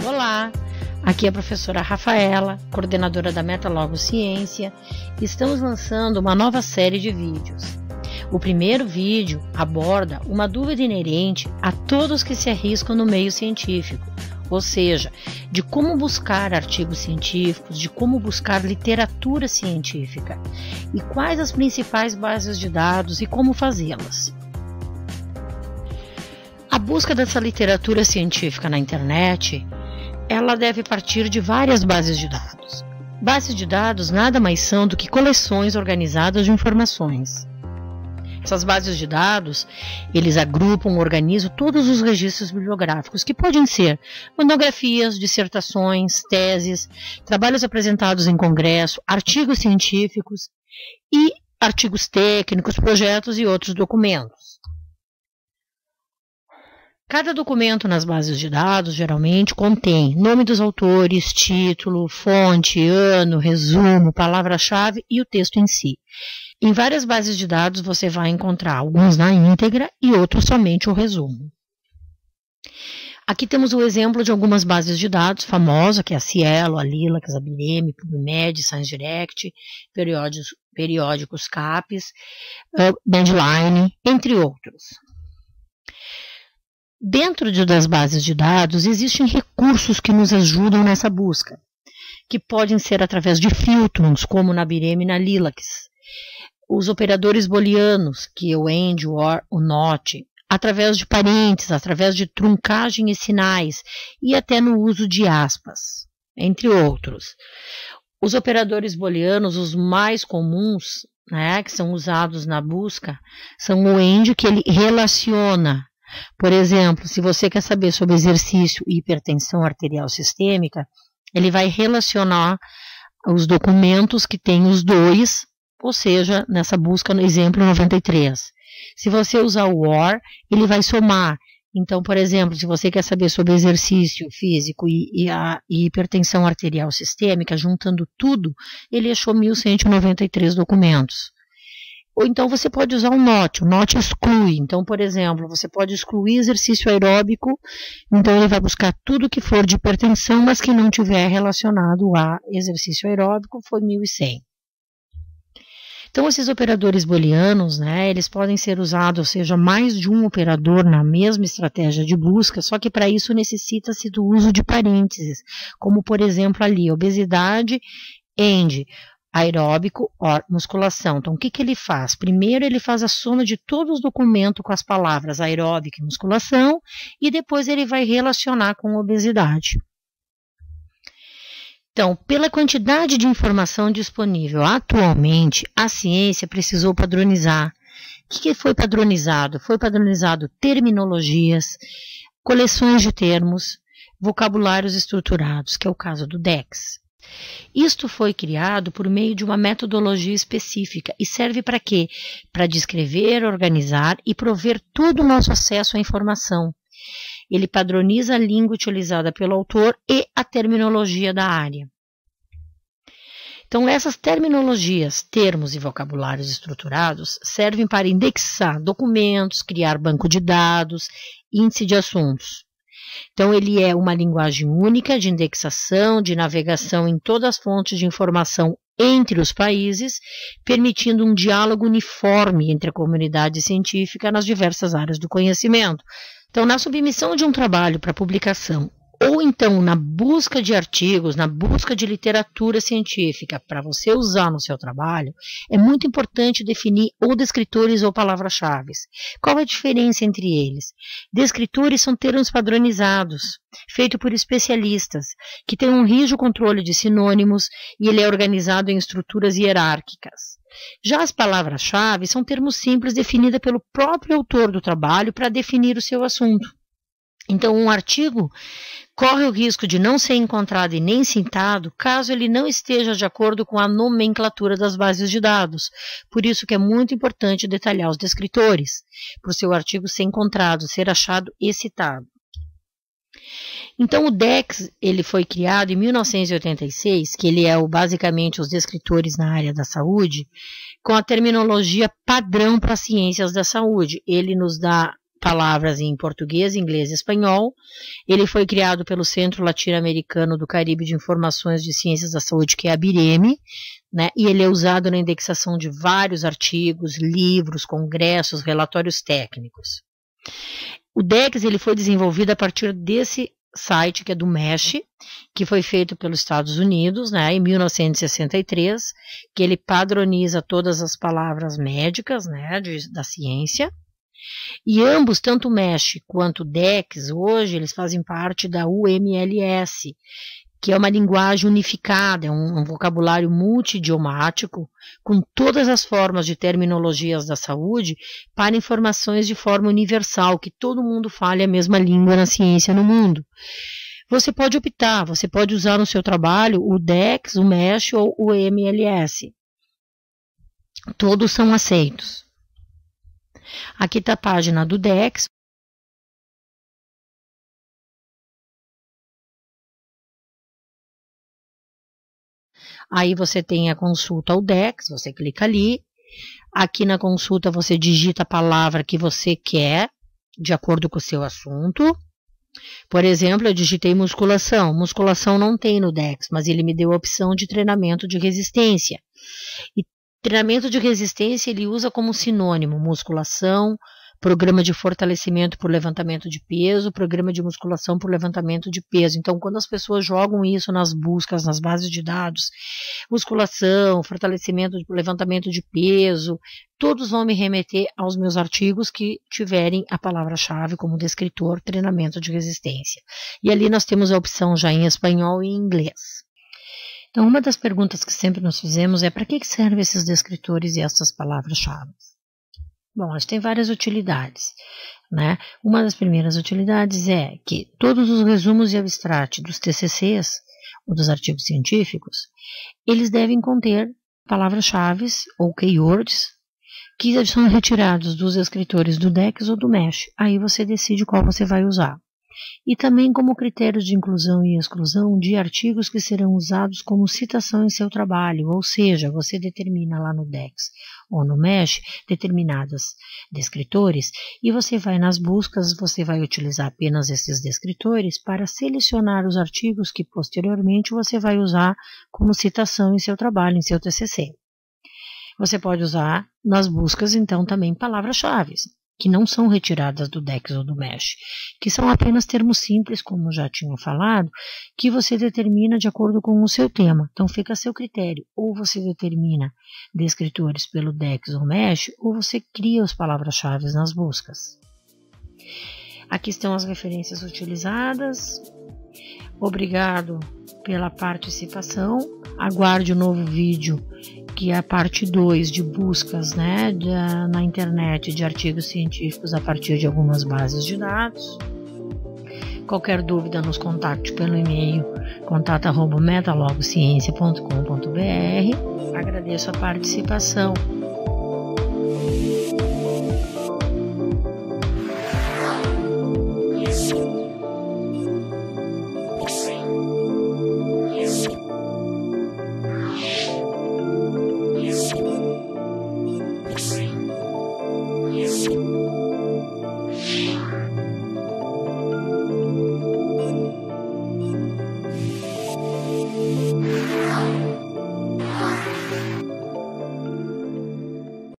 Olá, aqui é a professora Rafaela, coordenadora da Metalogos Ciência. Estamos lançando uma nova série de vídeos. O primeiro vídeo aborda uma dúvida inerente a todos que se arriscam no meio científico, ou seja, de como buscar artigos científicos, de como buscar literatura científica e quais as principais bases de dados e como fazê-las. A busca dessa literatura científica na internet, ela deve partir de várias bases de dados. Bases de dados nada mais são do que coleções organizadas de informações. Essas bases de dados, eles agrupam, organizam todos os registros bibliográficos, que podem ser monografias, dissertações, teses, trabalhos apresentados em congresso, artigos científicos e artigos técnicos, projetos e outros documentos. Cada documento nas bases de dados geralmente contém nome dos autores, título, fonte, ano, resumo, palavra-chave e o texto em si. Em várias bases de dados você vai encontrar alguns na íntegra e outros somente o resumo. Aqui temos o exemplo de algumas bases de dados famosas, que é a Cielo, a Lilacs, a Bireme, PubMed, ScienceDirect, periódicos CAPES, Medline, entre outros. Dentro das bases de dados existem recursos que nos ajudam nessa busca, que podem ser através de filtros, como na Bireme e na Lilacs, os operadores booleanos, que é o AND, o OR, o NOT, através de parênteses, através de truncagem e sinais, e até no uso de aspas, entre outros. Os operadores booleanos, os mais comuns, que são usados na busca, são o AND, que ele relaciona. Por exemplo, se você quer saber sobre exercício e hipertensão arterial sistêmica, ele vai relacionar os documentos que tem os dois, ou seja, nessa busca no exemplo 93. Se você usar o OR, ele vai somar. Então, por exemplo, se você quer saber sobre exercício físico e hipertensão arterial sistêmica, juntando tudo, ele achou 1.193 documentos. Ou então você pode usar o NOT exclui. Então, por exemplo, você pode excluir exercício aeróbico, então ele vai buscar tudo que for de hipertensão, mas que não tiver relacionado a exercício aeróbico, foi 1.100. Então, esses operadores booleanos, eles podem ser usados, ou seja, mais de um operador na mesma estratégia de busca, só que para isso necessita-se do uso de parênteses, como por exemplo ali, obesidade, AND, aeróbico, or, musculação. Então, o que ele faz? Primeiro, ele faz a soma de todos os documentos com as palavras aeróbico e musculação, e depois ele vai relacionar com obesidade. Então, pela quantidade de informação disponível atualmente, a ciência precisou padronizar. O que foi padronizado? Foi padronizado terminologias, coleções de termos, vocabulários estruturados, que é o caso do DEX. Isto foi criado por meio de uma metodologia específica e serve para quê? Para descrever, organizar e prover todo o nosso acesso à informação. Ele padroniza a língua utilizada pelo autor e a terminologia da área. Então, essas terminologias, termos e vocabulários estruturados servem para indexar documentos, criar banco de dados, índice de assuntos. Então, ele é uma linguagem única de indexação, de navegação em todas as fontes de informação entre os países, permitindo um diálogo uniforme entre a comunidade científica nas diversas áreas do conhecimento. Então, na submissão de um trabalho para publicação, ou então na busca de artigos, na busca de literatura científica para você usar no seu trabalho, é muito importante definir ou descritores ou palavras-chave. Qual a diferença entre eles? Descritores são termos padronizados, feitos por especialistas, que têm um rígido controle de sinônimos e ele é organizado em estruturas hierárquicas. Já as palavras-chave são termos simples definidos pelo próprio autor do trabalho para definir o seu assunto. Então, um artigo corre o risco de não ser encontrado e nem citado caso ele não esteja de acordo com a nomenclatura das bases de dados. Por isso que é muito importante detalhar os descritores, para o seu artigo ser encontrado, ser achado e citado. Então o DEX ele foi criado em 1986, que ele é basicamente os descritores na área da saúde, com a terminologia padrão para ciências da saúde. Ele nos dá palavras em português, inglês e espanhol. Ele foi criado pelo Centro Latino-Americano do Caribe de Informações de Ciências da Saúde, que é a BIREME, né? E ele é usado na indexação de vários artigos, livros, congressos, relatórios técnicos. O DEX ele foi desenvolvido a partir desse site, que é do MESH, que foi feito pelos Estados Unidos, né, em 1963, que ele padroniza todas as palavras médicas, né, da ciência. E ambos, tanto o MESH quanto o DEX, hoje eles fazem parte da UMLS, que é uma linguagem unificada, é um vocabulário multidiomático, com todas as formas de terminologias da saúde para informações de forma universal, que todo mundo fale a mesma língua na ciência no mundo. Você pode optar, você pode usar no seu trabalho o DEX, o MESH ou o UMLS. Todos são aceitos. Aqui está a página do DEX. Aí você tem a consulta ao DEX, você clica ali. Aqui na consulta você digita a palavra que você quer, de acordo com o seu assunto. Por exemplo, eu digitei musculação. Musculação não tem no DEX, mas ele me deu a opção de treinamento de resistência. E treinamento de resistência ele usa como sinônimo musculação, programa de fortalecimento por levantamento de peso, programa de musculação por levantamento de peso. Então, quando as pessoas jogam isso nas buscas, nas bases de dados, musculação, fortalecimento por levantamento de peso, todos vão me remeter aos meus artigos que tiverem a palavra-chave como descritor, treinamento de resistência. E ali nós temos a opção já em espanhol e em inglês. Então, uma das perguntas que sempre nos fizemos é para que servem esses descritores e essas palavras-chave? Bom, elas têm várias utilidades, né? Uma das primeiras utilidades é que todos os resumos e abstract dos TCCs, ou dos artigos científicos, eles devem conter palavras-chave ou keywords que são retirados dos descritores do DEX ou do MESH. Aí você decide qual você vai usar. E também como critérios de inclusão e exclusão de artigos que serão usados como citação em seu trabalho, ou seja, você determina lá no DEX ou no MESH determinados descritores e você vai nas buscas, você vai utilizar apenas esses descritores para selecionar os artigos que posteriormente você vai usar como citação em seu trabalho, em seu TCC. Você pode usar nas buscas então também palavras-chave, que não são retiradas do DEX ou do MESH, que são apenas termos simples, como já tinha falado, que você determina de acordo com o seu tema. Então fica a seu critério. Ou você determina descritores pelo DEX ou MESH, ou você cria as palavras-chave nas buscas. Aqui estão as referências utilizadas. Obrigado pela participação. Aguarde o novo vídeo, que é a parte 2 de buscas, né, na internet de artigos científicos a partir de algumas bases de dados. Qualquer dúvida, nos contacte pelo e-mail contato@metalogosciência.com.br. Agradeço a participação.